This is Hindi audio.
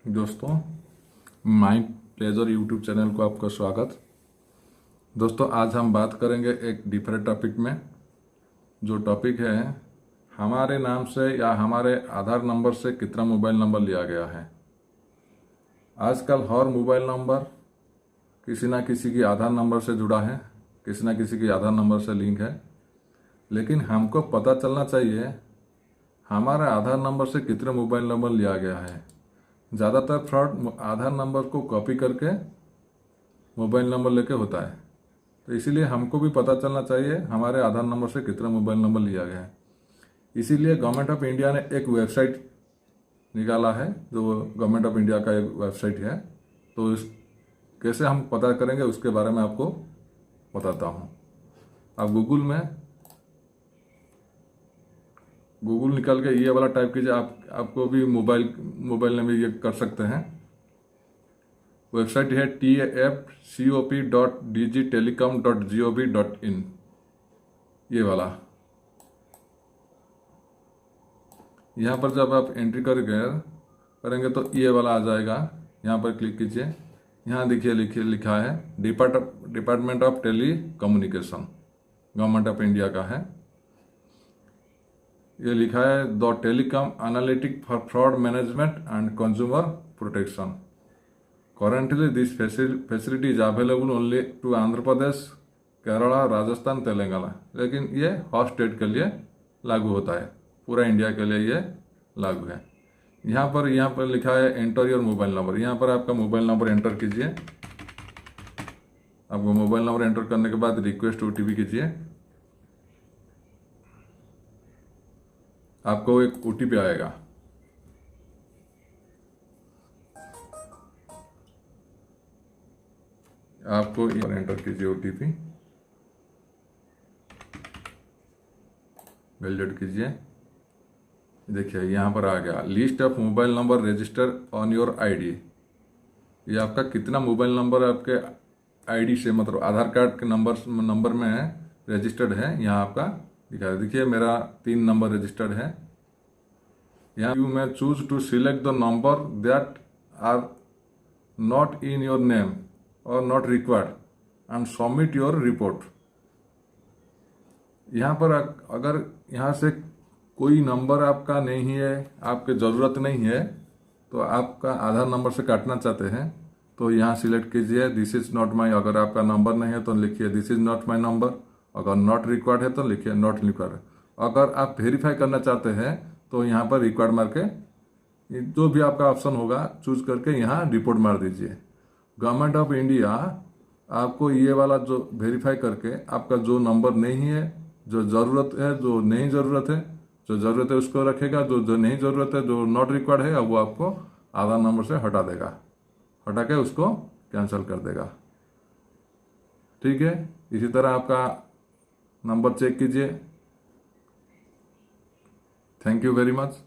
दोस्तों, माई प्लेजर यूट्यूब चैनल को आपका स्वागत। दोस्तों, आज हम बात करेंगे एक डिफरेंट टॉपिक में। जो टॉपिक है, हमारे नाम से या हमारे आधार नंबर से कितना मोबाइल नंबर लिया गया है। आजकल हर मोबाइल नंबर किसी ना किसी की आधार नंबर से जुड़ा है, किसी ना किसी की आधार नंबर से लिंक है। लेकिन हमको पता चलना चाहिए हमारे आधार नंबर से कितने मोबाइल नंबर लिया गया है। ज़्यादातर फ्रॉड आधार नंबर को कॉपी करके मोबाइल नंबर लेके होता है, तो इसीलिए हमको भी पता चलना चाहिए हमारे आधार नंबर से कितना मोबाइल नंबर लिया गया है। इसीलिए गवर्नमेंट ऑफ इंडिया ने एक वेबसाइट निकाला है, जो गवर्नमेंट ऑफ इंडिया का एक वेबसाइट है। तो इस कैसे हम पता करेंगे उसके बारे में आपको बताता हूँ। आप गूगल निकाल के ये वाला टाइप कीजिए। आपको भी मोबाइल में ये कर सकते हैं। वेबसाइट है tafcop.digitelecom.gov.in, ये वाला। यहाँ पर जब आप एंट्री करेंगे तो ये वाला आ जाएगा। यहाँ पर क्लिक कीजिए। यहाँ देखिए लिखा है department of telecommunication, government of India का है। ये लिखा है the telecom analytic for fraud management and consumer protection. Currently this facility is available only to Andhra Pradesh, Kerala, Rajasthan, Telangana. लेकिन ये हर स्टेट के लिए लागू होता है, पूरा इंडिया के लिए ये लागू है। यहाँ पर लिखा है एंटर योर मोबाइल नंबर। यहाँ पर आपका मोबाइल नंबर एंटर कीजिए। आपको मोबाइल नंबर एंटर करने के बाद रिक्वेस्ट ओटीपी कीजिए। आपको एक ओटीपी आएगा। आपको एंटर कीजिए ओटीपी, वैलिडेट कीजिए। देखिए यहाँ पर आ गया list of mobile number register on your ID. ये आपका कितना मोबाइल नंबर आपके आईडी से, मतलब आधार कार्ड के नंबर में है, रजिस्टर्ड है। यहाँ आपका दिखा है। देखिए मेरा 3 नंबर रजिस्टर्ड है। यहाँ you may choose to select the number that are not in your name or not required and submit your report। यहाँ पर अगर यहाँ से कोई नंबर आपका नहीं है, आपके ज़रूरत नहीं है, तो आपका आधार नंबर से काटना चाहते हैं तो यहाँ सिलेक्ट कीजिए दिस इज़ नॉट माई। अगर आपका नंबर नहीं है तो लिखिए this is not my number. अगर नॉट रिक्वायर्ड है तो लिखिए नॉट रिक्वायर्ड। अगर आप वेरीफाई करना चाहते हैं तो यहाँ पर रिक्वायर्ड मार के जो भी आपका ऑप्शन होगा चूज करके यहाँ रिपोर्ट मार दीजिए। गवर्नमेंट ऑफ इंडिया आपको ये वाला जो वेरीफाई करके आपका जो नंबर नहीं है, जो ज़रूरत है, जो नहीं ज़रूरत है, जो ज़रूरत है उसको रखेगा, जो नहीं ज़रूरत है, जो नॉट रिक्वायर्ड है, अब वो आपको आधार नंबर से हटा देगा, हटा के उसको कैंसिल कर देगा। ठीक है, इसी तरह आपका नंबर चेक कीजिए। Thank you very much.